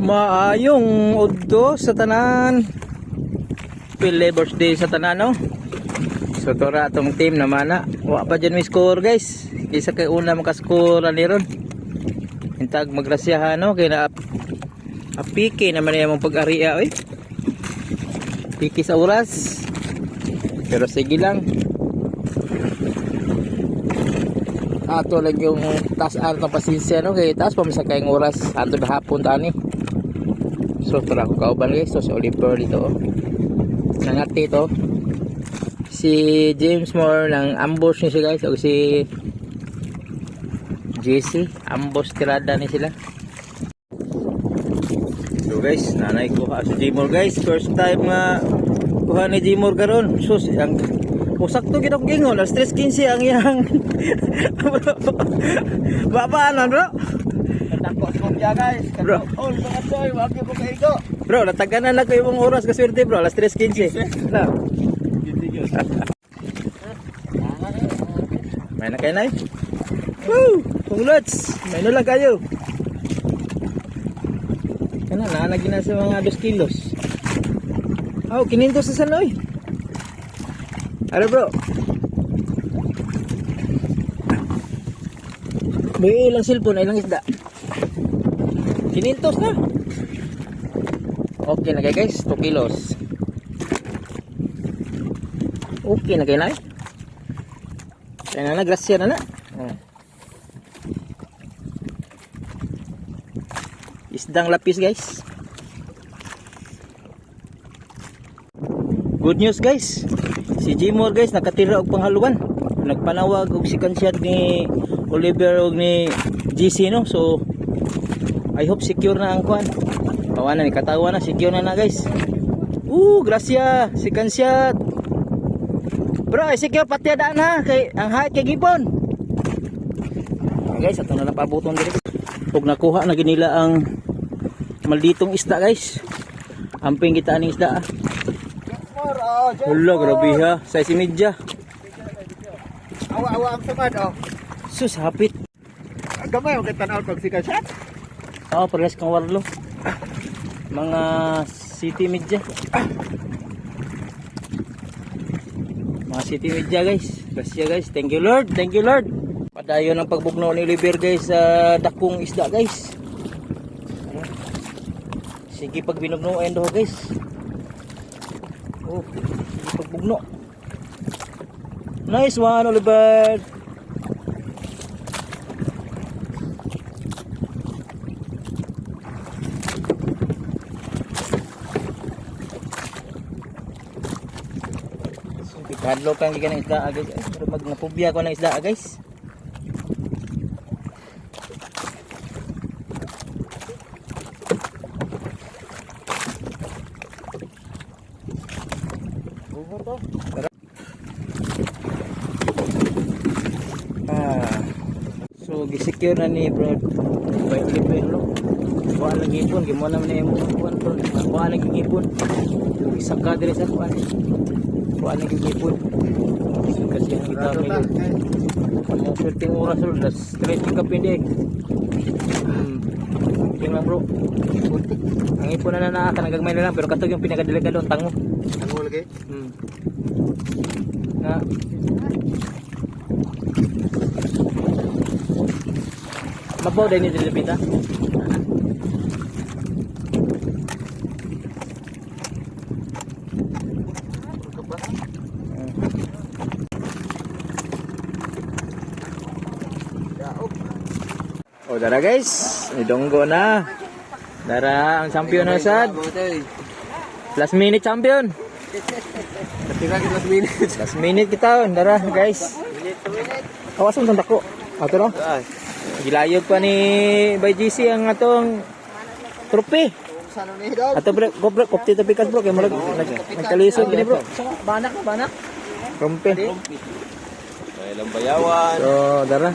Maayong udto sa tanan. Labor Day sa tanan, no? So tora atong team naman na. Wa pa dyan may score, guys. Isa kay una makascore ni ron. Hintag magrasyahan, no? Kaya na apike naman yung pag-aria, oy. Piki sa oras. Pero sige lang. Ato lang yung taas-an ng pasensya, no? Kaya taas pa masakay yung oras. Ato na hapon tani. So tara ko kauban, guys. So si Oliver dito, oh. Nangati ito. Si James Moore ng ambush niya siya, guys. O si JC. Ambush tirada ni sila. So guys, nanay kuha si Jimor, guys. First time nga kuha ni Jimor karon. Sus, ang sakto kitong gingon. Alas 3:15 ang yang babaanan, bro. Takot ko siya, guys. Bro, all mga toy, wag ko kaigo. Bro, nataganan na ko yung oras ka swerte, bro. Alas 3:15. Na. May na kayo, nay? Woo! Congrats! May na lang kayo. Kana, naanagin na sa mga 2 kilos. Oh, kininto sa sanoy. Ano, bro? May ilang cellphone, ilang isda. Kinintos na. Okay na kayo, guys, 2 kilos. Okay na kayo, na. Kaya na, grasya na na. Isdang lapis, guys. Good news, guys. Si Jimor, guys, nakatira og panghaluan. Nagpanawag og si kansyad ni Oliver og ni GC, no? So I hope secure na ang kwan. Pawana ni katawa na, secure na guys. Grasya si kansyad. Bro, secure pati adaan ha kay ang height kay gipon. Guys, ato na lang pabuton diri. Ug nakuha na ginila ang malditong isda, guys. Amping kita aning isda. Hala, grabe ha. Size media. Awa ang sumad, oh. Sus, hapit. Gamay ang kitanaw pag sika shot. Oo, parehas kang warlo. Mga city media. Mga city media, guys. Gracias, guys. Thank you, Lord. Thank you, Lord. Padayon ang pagbugno ni Oliver, guys, sa dakong isda, guys. Sige, pag binugnoan do, guys. Oh, sige pagbugno. Nice one, Oliver. Kadlo kang gikan ng isda, guys. Pero magnapubya ko ng isda, guys. So gisecure na ni bro by Oliver, no? Kuha na gipon, gimo na man yung kuha bro. Kuha na gipon. Isa ka dire sa kuha. Kuha na gipon. Kasi ang kita may mo perting oras ro, straight ka pindig. Tingnan bro. Ang ipon na kanagagmay na lang pero katog yung pinakadelikado ang tango. Tango lagi. Na mabaw din ni dilipita. Oh, dara guys, idonggo na. Dara ang champion na sad. Last minute champion. Last minute kita, dara guys. Kawasan tong dako. Ato no. Gilayog pa ni by GC ang atong trophy. Ato bro, kopti to pikas bro kay nagkalisod gini bro. Banak. Rompe. Ay lambayawan. So, dara.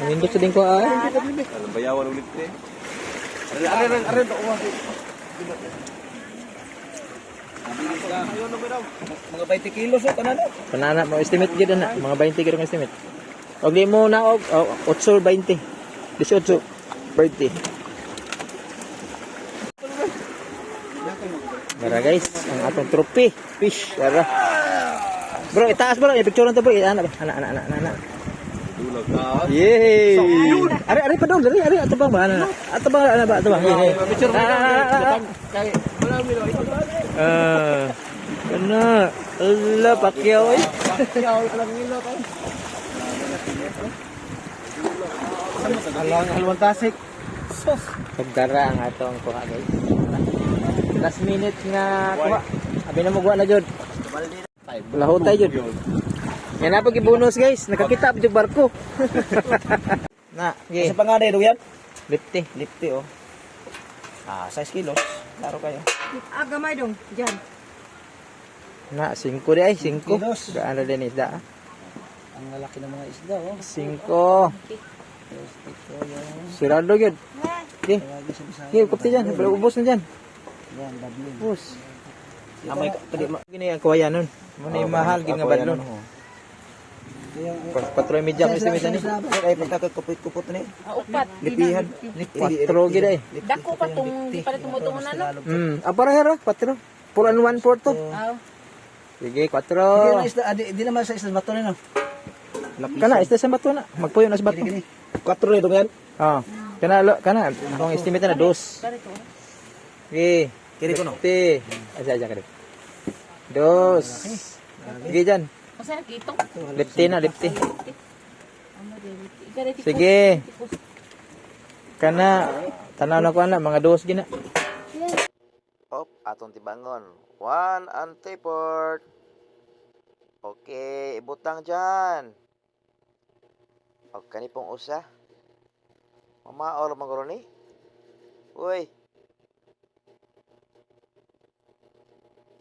Nindot sa din ko ay. Lambayawan ulit eh. Are mga 20 kilos o kanana. Kanana mo estimate gid na mga 20 kilo estimate. Og di mo na og 8 20. 18 20. Dara guys, ang atong trophy. Fish. Dara. Bro, itaas bro. I-picture to bro. Ana. Dulag ka. Yay! Ari pa daw, ari ato bang ba? Ato bang ba? Yay. Picture mo na. Kay marami lang ito. Kana. Allah pakyaw eh. Yaw lang nilo to. Halawang tasik. Sos. Pagdara ang atong kuha guys. Last minute nga kuha. Abi na mo kuha na jud. Lahot tayo jud. Yan na pag-bonus guys. Nakakita pa jud barko. Na, Sa pangaday do yan? lifty. Lipti oh. 6 kilos. Laro kayo. Gamay dong, dyan. Na, 5 di ay, 5. Kilos. Gaano din isda ah? Ang lalaki ng mga isda oh. 5. Sirado yun. Okay. Okay, kupti dyan. Ubus na dyan. Yan, badlin. Ubus. Amay Gini ang kuwaya nun. Muna yung mahal, gini nga badlon. Patroy medya ko estimate ni. Ay pagkakupit-kupot ni. Upat. Lipihan. Patro gid ay. Dako pa tong, di pa tumutungon ano. Para hera, patro. 4 and 1 4 to. Sige, 4. Di naman sa isla bato no. Kana, ista sa bato na. Magpuyo na sa bato. 4 ito yan. Ah. Kana, ang estimate na 2. Sige. Kiri ko no. Asa kadi. 2. Sige dyan. Masa kitong. Lifty na, lifty. Sige. Kana, tanaw na ko na, mga 2 gina. Op, atong tibangon. 1 and 3 port. Okay, ibutang dyan. O, kani pong usa. Mamaor magoro ni. Uy.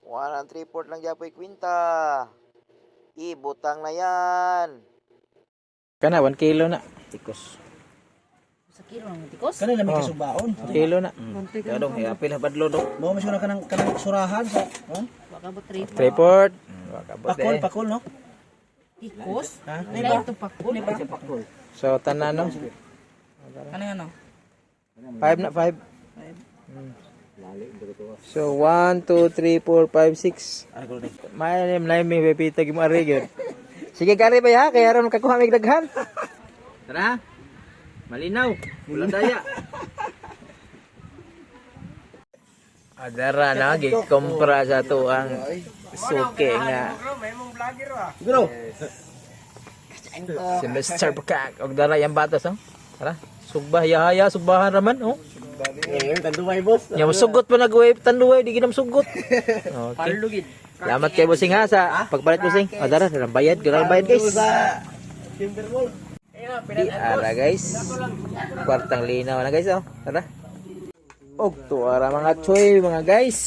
1 and 3 port lang japoy kwinta. Ibutang na yan. Kana, 1 kilo na. Tikos. Sa kilo ng tikos. Kanila may kisubaon. 1 kilo na. Kaya dong, apil ha badlo dong. Mo masyo na kanang surahan sa. Baka ba tripo. Report. Wakabot eh. Pakol no. Tikos? Ha? Wala ito pakul. Pakol. So, tanan no? Ano yan o? 5 na, 5. So, 1, 2, 3, 4, 5, 6. May may pipitag mo ari gyud. Sige kari ba ya, kaya ron kakuha mig daghan. Tara. Malinaw. Bulan daya. Adara na gikumpra sa to ang suke nga. Bro. Si Mr. Bakak og dara yang batas oh. Tara. Sugbah yahaya subahan raman oh. Tanduay boss. Yang sugot pa nag-wave tanduay di ginam sugot. Okay. Salamat kay Bossing ha sa pagpalit Bossing. Adara na bayad, ganang bayad guys. Timberwolf. Ara guys. Kwartang linaw na guys oh. Tara. Og to ara mga choy mga guys.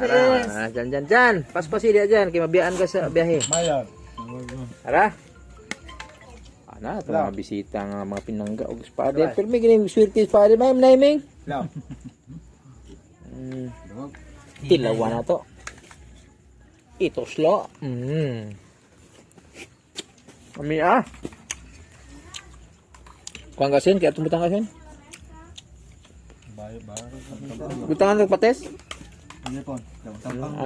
Ara, dyan. Pas-pasi dia dyan kay mabiyaan ka sa biyahe. Mayon. Tara. Ana, ito mga bisita nga mga pinangga og spade. Pero may gining swerte spade may naming. No. Tilawan na to. Ito slow. Ami ah. Kuang kasin kaya tumutang kasin. Butangan ng pates? Ano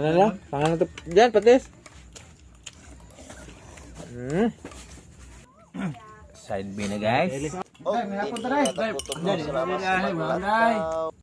na? Pangalan to. Diyan pates. Side B na guys. Oh, hindi na gutom na. Salamat sa paglalakaw.